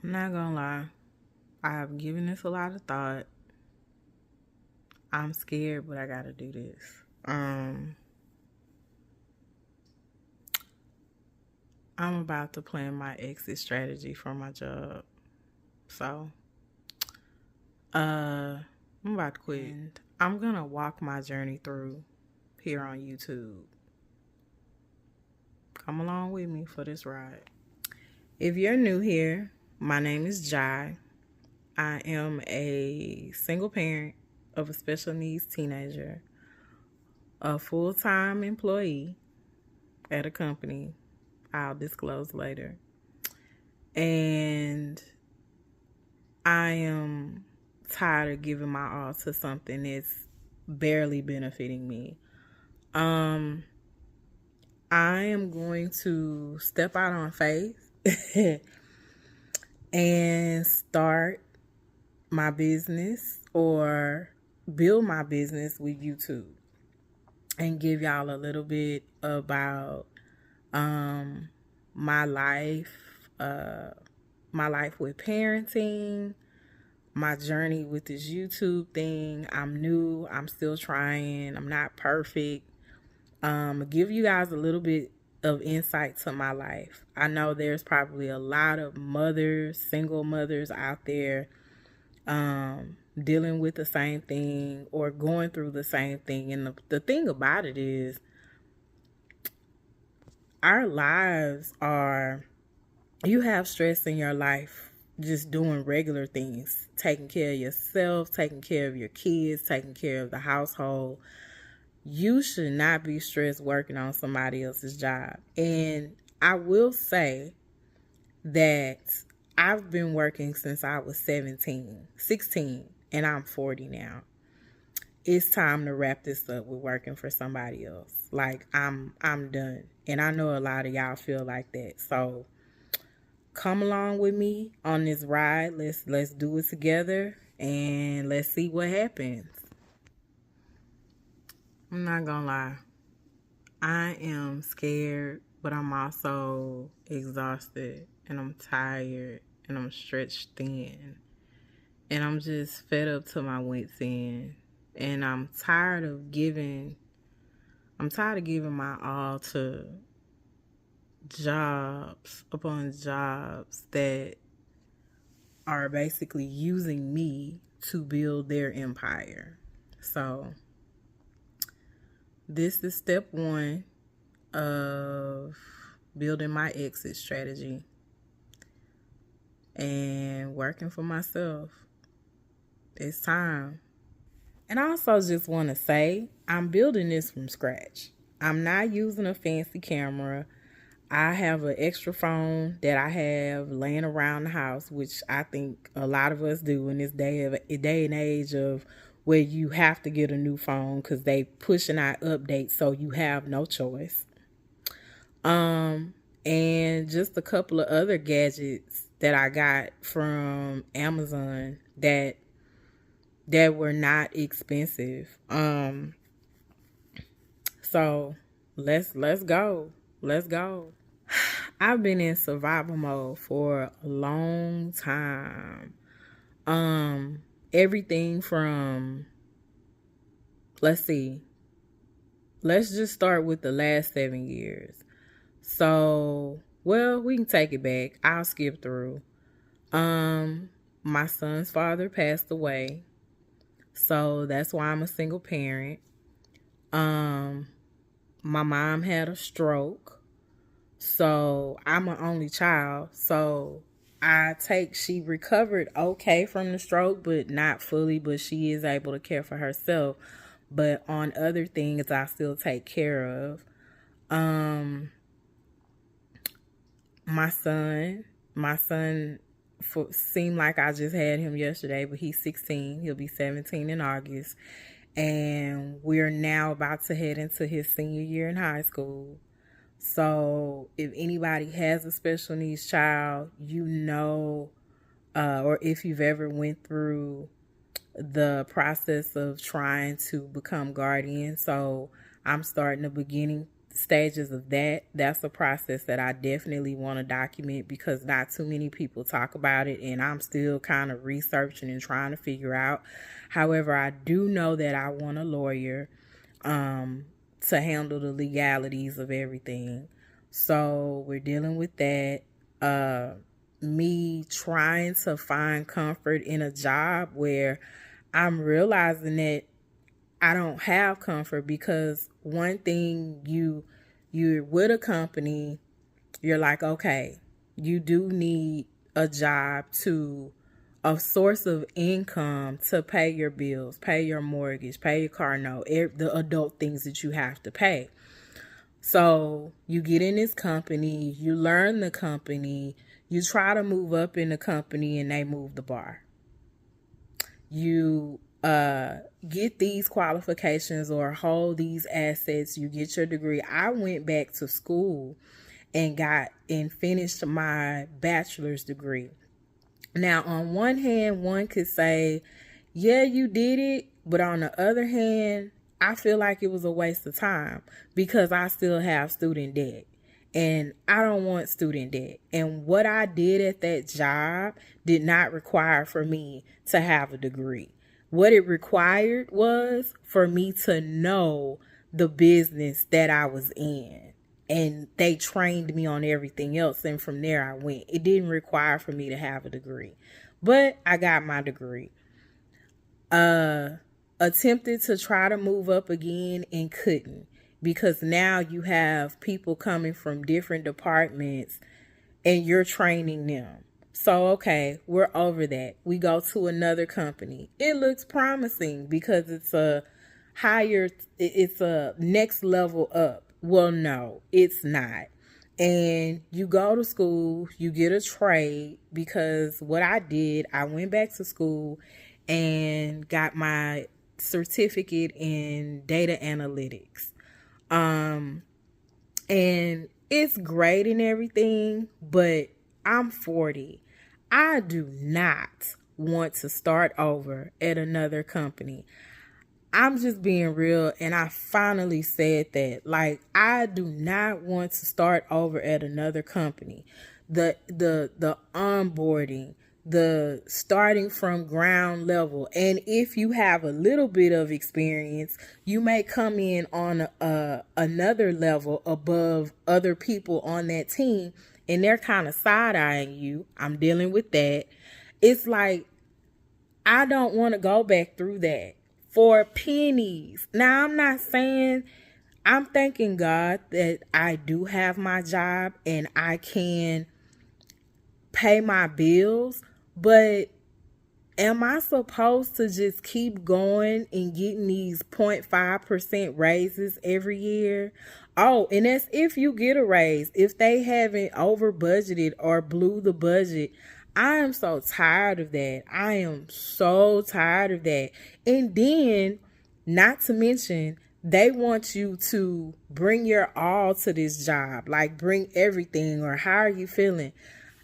I'm not gonna lie. I've given this a lot of thought. I'm scared, but I gotta do this. I'm about to plan my exit strategy for my job. So, I'm about to quit. And I'm gonna walk my journey through here on YouTube. Come along with me for this ride. If you're new here, my name is Jai. I am a single parent of a special needs teenager, a full-time employee at a company I'll disclose later. And I am tired of giving my all to something that's barely benefiting me. I am going to step out on faith and start my business or build my business with YouTube and give y'all a little bit about my life with parenting, my journey with this YouTube thing. I'm new, I'm still trying, I'm not perfect. Give you guys a little bit of insight to my life. I know there's probably a lot of mothers, single mothers out there dealing with the same thing or going through the same thing. And the thing about it is, our lives are, you have stress in your life just doing regular things, taking care of yourself, taking care of your kids, taking care of the household. You should not be stressed working on somebody else's job. And I will say that I've been working since I was 16, and I'm 40 now. It's time to wrap this up with working for somebody else. Like, I'm done. And I know a lot of y'all feel like that. So come along with me on this ride. Let's do it together and let's see what happens. I'm not gonna lie. I am scared, but I'm also exhausted and I'm tired and I'm stretched thin. And I'm just fed up to my wits end. And I'm tired of giving my all to jobs upon jobs that are basically using me to build their empire. So this is step 1 of building my exit strategy and working for myself. It's time. And I also just want to say, I'm building this from scratch. I'm not using a fancy camera. I have an extra phone that I have laying around the house, which I think a lot of us do in this day and age of where you have to get a new phone because they pushing out updates, so you have no choice. And just a couple of other gadgets that I got from Amazon that were not expensive. So let's go. Let's go. I've been in survival mode for a long time. Everything from, let's just start with the last 7 years. So, well, we can take it back. I'll skip through. My son's father passed away. So that's why I'm a single parent. My mom had a stroke. So I'm an only child. So she recovered okay from the stroke, but not fully, but she is able to care for herself. But on other things, I still take care of. My son seemed like I just had him yesterday, but he's 16. He'll be 17 in August. And we're now about to head into his senior year in high school. So if anybody has a special needs child, or if you've ever went through the process of trying to become guardian. So I'm starting the beginning stages of that. That's a process that I definitely want to document because not too many people talk about it, and I'm still kind of researching and trying to figure out. However, I do know that I want a lawyer to handle the legalities of everything. So we're dealing with that. Me trying to find comfort in a job where I'm realizing that I don't have comfort, because one thing you're with a company, you're like, okay, you do need a job a source of income to pay your bills, pay your mortgage, pay your car note, the adult things that you have to pay. So you get in this company, you learn the company, you try to move up in the company, and they move the bar. You get these qualifications or hold these assets, you get your degree. I went back to school and finished my bachelor's degree. Now, on one hand, one could say, yeah, you did it. But on the other hand, I feel like it was a waste of time because I still have student debt. And I don't want student debt. And what I did at that job did not require for me to have a degree. What it required was for me to know the business that I was in. And they trained me on everything else. And from there I went. It didn't require for me to have a degree. But I got my degree. Attempted to try to move up again and couldn't. Because now you have people coming from different departments and you're training them. So, okay, we're over that. We go to another company. It looks promising because it's a next level up. Well, no, it's not. And you go to school, you get a trade, because what I did, I went back to school and got my certificate in data analytics. And it's great and everything, but I'm 40. I do not want to start over at another company. I'm just being real, and I finally said that. Like, I do not want to start over at another company. The onboarding, the starting from ground level, and if you have a little bit of experience, you may come in on another level above other people on that team, and they're kind of side-eyeing you. I'm dealing with that. It's like, I don't want to go back through that for pennies. Now, I'm thanking God that I do have my job and I can pay my bills, but am I supposed to just keep going and getting these 0.5% raises every year? Oh, and that's if you get a raise. If they haven't over budgeted or blew the budget, I am so tired of that. I am so tired of that. And then, not to mention, they want you to bring your all to this job. Like, bring everything, or how are you feeling?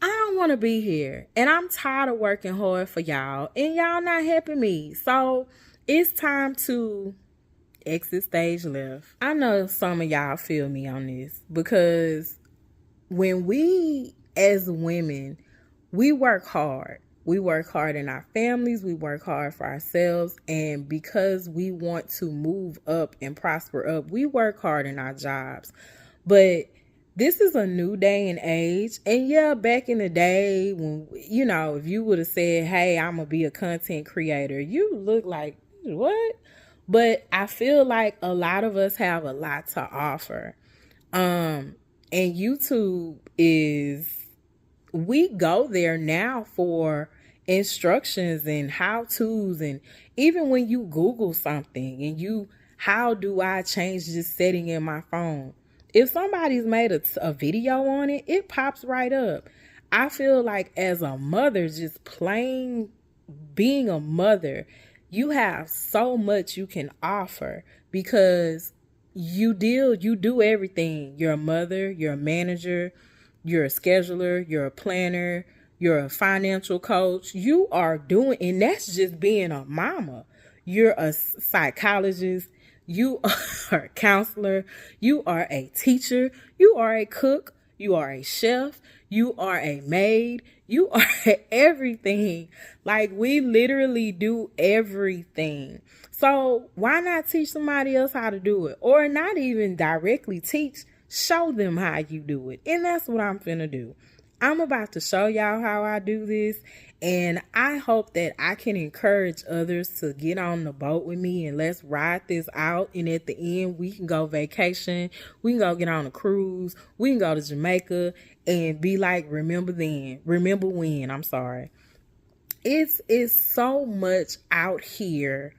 I don't want to be here. And I'm tired of working hard for y'all. And y'all not helping me. So, it's time to exit stage left. I know some of y'all feel me on this, because when we as women, we work hard. We work hard in our families. We work hard for ourselves. And because we want to move up and prosper up, we work hard in our jobs. But this is a new day and age. And yeah, back in the day when, if you would have said, hey, I'm going to be a content creator, you look like, what? But I feel like a lot of us have a lot to offer. And YouTube we go there now for instructions and how-tos. And even when you Google something and how do I change this setting in my phone? If somebody's made a video on it, it pops right up. I feel like as a mother, just plain being a mother, you have so much you can offer, because you do everything. You're a mother, you're a manager, you're a scheduler, you're a planner, you're a financial coach. You are doing, and that's just being a mama. You're a psychologist. You are a counselor. You are a teacher. You are a cook. You are a chef. You are a maid. You are everything. Like, we literally do everything. So why not teach somebody else how to do it? Or not even directly teach, show them how you do it. And that's what I'm finna do. I'm about to show y'all how I do this, and I hope that I can encourage others to get on the boat with me and let's ride this out. And at the end, we can go vacation. We can go get on a cruise. We can go to Jamaica and be like, remember when, I'm sorry. It's so much out here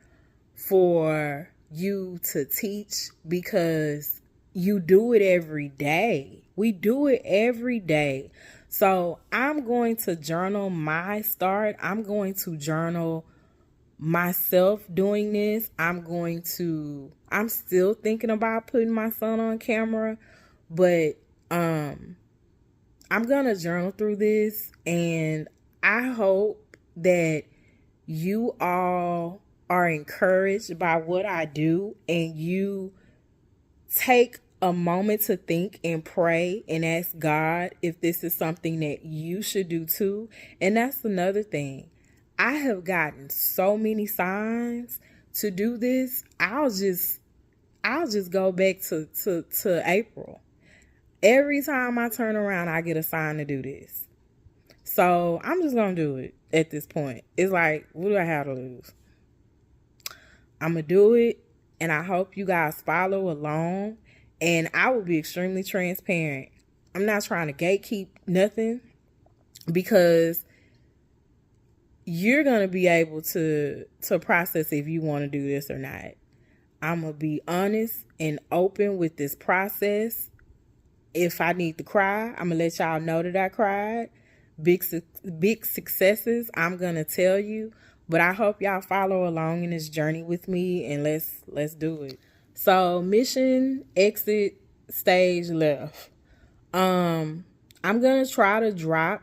for you to teach because you do it every day. We do it every day. So I'm going to journal my start. I'm going to journal myself doing this. I'm still thinking about putting my son on camera, but I'm going to journal through this, and I hope that you all are encouraged by what I do, and you take a moment to think and pray and ask God if this is something that you should do too. And that's another thing. I have gotten so many signs to do this. I'll just go back to April. Every time I turn around, I get a sign to do this. So I'm just going to do it at this point. It's like, what do I have to lose? I'm going to do it, and I hope you guys follow along. And I will be extremely transparent. I'm not trying to gatekeep nothing, because you're going to be able to process if you want to do this or not. I'm going to be honest and open with this process. If I need to cry, I'm going to let y'all know that I cried. Big successes, I'm going to tell you. But I hope y'all follow along in this journey with me, and let's do it. So, mission, exit, stage left. I'm going to try to drop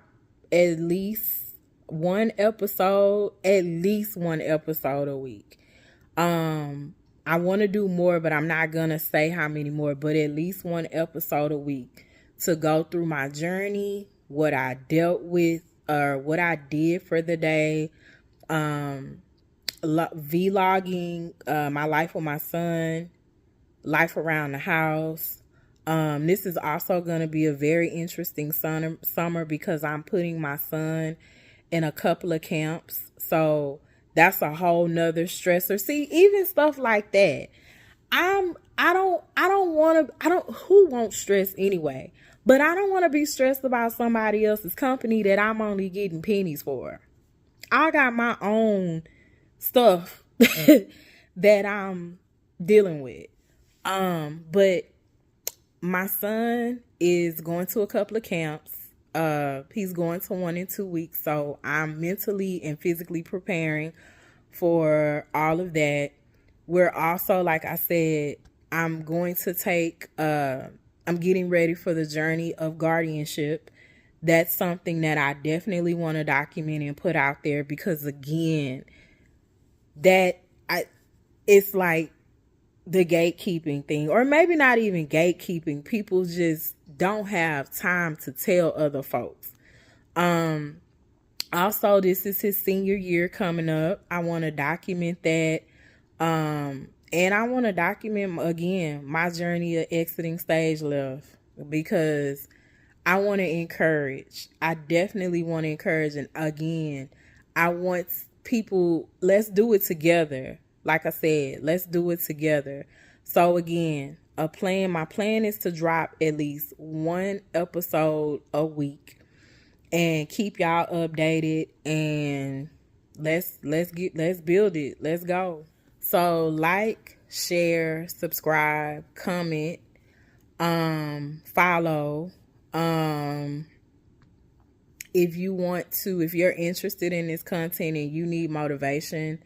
at least one episode a week. I want to do more, but I'm not going to say how many more, but at least one episode a week to go through my journey, what I dealt with, or what I did for the day, vlogging, my life with my son, life around the house. This is also going to be a very interesting summer because I'm putting my son in a couple of camps. So that's a whole nother stressor. See, even stuff like that. Who won't stress anyway? But I don't want to be stressed about somebody else's company that I'm only getting pennies for. I got my own stuff that I'm dealing with. But my son is going to a couple of camps. He's going to one in 2 weeks. So I'm mentally and physically preparing for all of that. We're also, like I said, I'm getting ready for the journey of guardianship. That's something that I definitely want to document and put out there, because again, it's like the gatekeeping thing, or maybe not even gatekeeping. People just don't have time to tell other folks. Also, this is his senior year coming up. I want to document that. And I want to document, again, my journey of exiting stage left, because I want to encourage. I definitely want to encourage. And again, I want people, let's do it together. Like I said, let's do it together. So again, my plan is to drop at least one episode a week and keep y'all updated, and let's build it. Let's go. So like, share, subscribe, comment, follow. If you're interested in this content and you need motivation,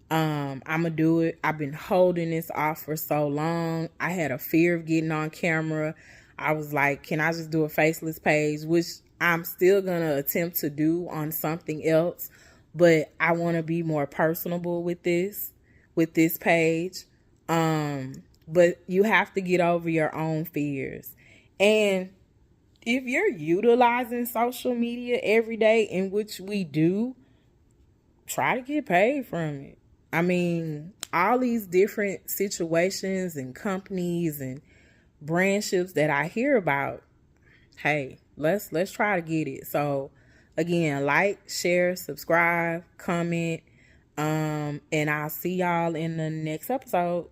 I'm gonna do it. I've been holding this off for so long. I had a fear of getting on camera. I was like, can I just do a faceless page, which I'm still gonna attempt to do on something else, but I want to be more personable with this page. But you have to get over your own fears. And if you're utilizing social media every day, in which we do, try to get paid from it. I mean, all these different situations and companies and brandships that I hear about, hey, let's try to get it. So again, like, share, subscribe, comment, and I'll see y'all in the next episode.